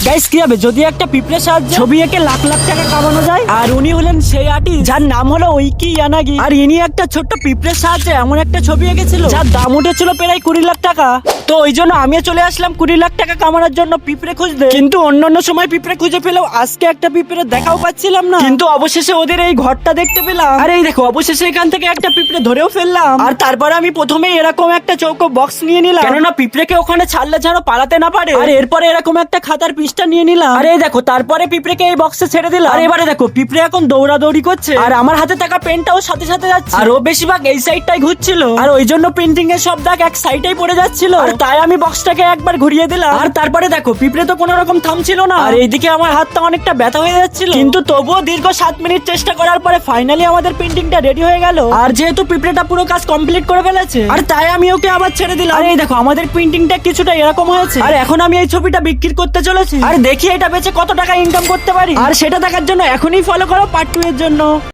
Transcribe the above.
Guys কি হবে যদি একটা পিঁপড়ের সাহায্যে ছবি এঁকে লাখ লাখ টাকা কামানো যায়? আর উনি হলেন সেই আর্টিস্ট যার নাম হলো উইকি ইয়ানাগি। আর ইনি একটা ছোট্ট পিঁপড়ের সাহায্যে এমন একটা ছবি এঁকেছিল যার দাম উঠেছিল প্রায় 20 লাখ টাকা। তো ওই জন্য আমিও চলে আসলাম 20 লাখ টাকা কামানোর জন্য পিঁপড়ে খুঁজতে। কিন্তু অন্যান্য সময় পিঁপড়ে খুঁজে পেলেও আজকে একটা পিঁপড়ে দেখাও পাচ্ছিলাম না। কিন্তু অবশেষে ওদের এই ঘরটা দেখতে পেলাম। আর এই দেখো অবশেষে এখান থেকে একটা পিঁপড়ে ধরেও ফেললাম। আর তারপরে আমি প্রথমে এরকম একটা চৌকো বক্স নিয়ে নিলাম, কেননা পিঁপড়েকে ওখানে ছাড়লে যেন পালাতে না পারে। আর এরপরে এরকম একটা খাতার পৃষ্ঠা নিয়ে নিলাম। আর এই দেখো তারপরে পিঁপড়েকে এই বক্সে ছেড়ে দিলাম। আর এবারে দেখো পিঁপড়ে এখন দৌড়াদৌড়ি করছে, আর আমার হাতে থাকা পেনটাও সাথে সাথে যাচ্ছে। আর ও বেশিরভাগ এই সাইডটাই ঘুরছিল, আর ওই জন্য পেন্টিং এর সব দাগ এক সাইডেই পড়ে যাচ্ছিল। আর তাই আমি বক্সটাকে একবার ঘুরিয়ে দিলাম। আর তারপরে দেখো পিঁপড়ে তো কোনো রকম থামছিল না। আর এইদিকে আমার হাতটা অনেকটা ব্যথা হয়ে যাচ্ছিল, কিন্তু তবুও দীর্ঘ 7 মিনিট চেষ্টা করার পরে ফাইনালি আমাদের পেন্টিংটা রেডি হয়ে গেল। আর যেহেতু পিঁপড়েটা পুরো কাজ কমপ্লিট করে ফেলেছে, আর তাই আমি ওকে আবার ছেড়ে দিলাম। আর এই দেখো আমাদের পেন্টিংটা কিছুটা এরকম হয়েছে। আর এখন আমি এই ছবিটা বিক্রি করতে চলেছি, আর দেখি এটা বেচে কত টাকা ইনকাম করতে পারি। আর সেটা দেখার জন্য এখনই ফলো করো পার্ট 2 এর জন্য।